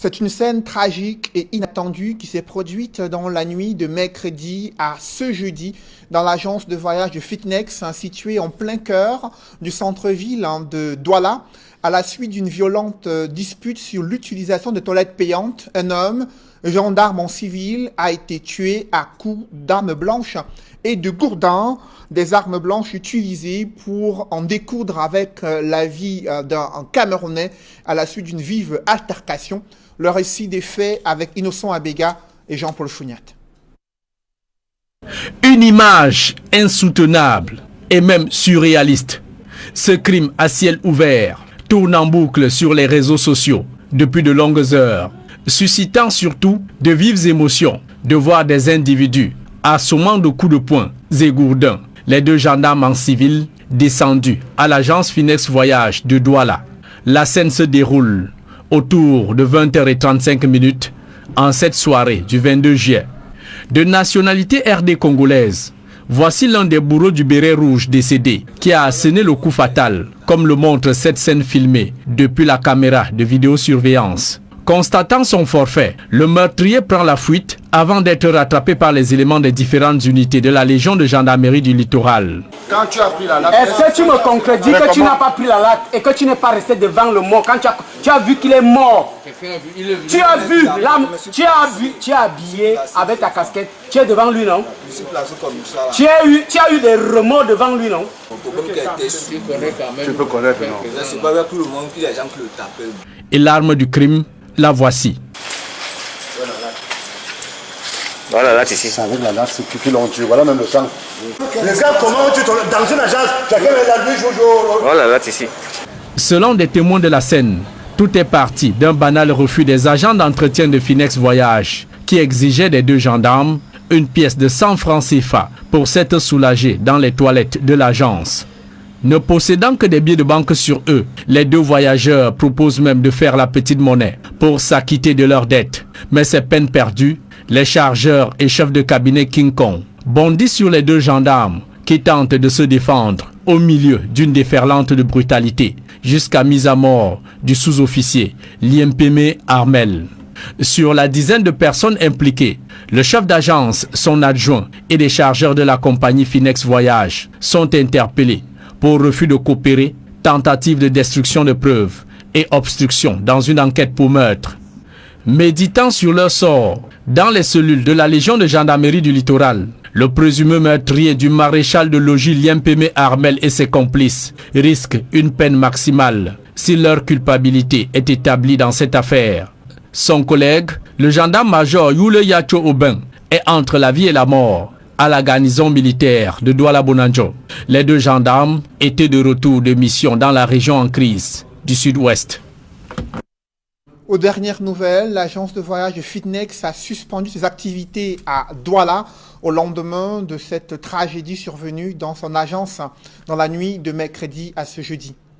C'est une scène tragique et inattendue qui s'est produite dans la nuit de mercredi à ce jeudi dans l'agence de voyage de Fitnex située en plein cœur du centre-ville de Douala. À la suite d'une violente dispute sur l'utilisation de toilettes payantes, un homme, gendarme en civil, a été tué à coups d'armes blanches et de gourdins, des armes blanches utilisées pour en découdre avec la vie d'un Camerounais à la suite d'une vive altercation. Le récit des faits avec Innocent Abega et Jean-Paul Chouniat. Une image insoutenable et même surréaliste. Ce crime à ciel ouvert tourne en boucle sur les réseaux sociaux depuis de longues heures, suscitant surtout de vives émotions de voir des individus assommant de coups de poing et gourdins les deux gendarmes en civil descendus à l'agence Fitnex Voyage de Douala. La scène se déroule autour de 20h35 en cette soirée du 22 juillet. De nationalité RD congolaise, voici l'un des bourreaux du béret rouge décédé qui a asséné le coup fatal, comme le montre cette scène filmée depuis la caméra de vidéosurveillance. Constatant son forfait, le meurtrier prend la fuite avant d'être rattrapé par les éléments des différentes unités de la Légion de gendarmerie du littoral. Quand tu as pris la latte, est-ce que tu me concrétises que tu n'as pas pris la latte et que tu n'es pas resté devant le mort quand tu as vu qu'il est mort? Tu as vu, tu as habillé avec ta casquette, tu es devant lui, non? je suis placé comme ça. Tu as eu des remords devant lui, non? Tu peux connaître, non? C'est pas avec tout le monde qu'il y a des gens qui le tapent. Et l'arme du crime, la voici. Voilà, là, ici. C'est avec la lance, c'est qui l'ont tué. Voilà même le sang. Les gars, comment tu dans une agence, chacun est là, lui, joue. Voilà, là, ici. Selon des témoins de la scène, tout est parti d'un banal refus des agents d'entretien de Fitnex Voyage qui exigeaient des deux gendarmes une pièce de 100 francs CFA pour s'être soulagés dans les toilettes de l'agence. Ne possédant que des billets de banque sur eux, les deux voyageurs proposent même de faire la petite monnaie pour s'acquitter de leurs dettes. Mais c'est peine perdue, les chargeurs et chefs de cabinet King Kong bondissent sur les deux gendarmes qui tentent de se défendre au milieu d'une déferlante de brutalité jusqu'à mise à mort du sous-officier Liempeme Armel. Sur la dizaine de personnes impliquées, le chef d'agence, son adjoint et les chargeurs de la compagnie Fitnex Voyage sont interpellés pour refus de coopérer, tentative de destruction de preuves et obstruction dans une enquête pour meurtre. Méditant sur leur sort, dans les cellules de la Légion de gendarmerie du littoral, le présumé meurtrier du maréchal de logis Liempeme Armel et ses complices risquent une peine maximale si leur culpabilité est établie dans cette affaire. Son collègue, le gendarme-major Yule Yacho Aubin, est entre la vie et la mort à la garnison militaire de Douala Bonanjo. Les deux gendarmes étaient de retour de mission dans la région en crise du sud-ouest. Aux dernières nouvelles, l'agence de voyage de Fitnex a suspendu ses activités à Douala au lendemain de cette tragédie survenue dans son agence dans la nuit de mercredi à ce jeudi.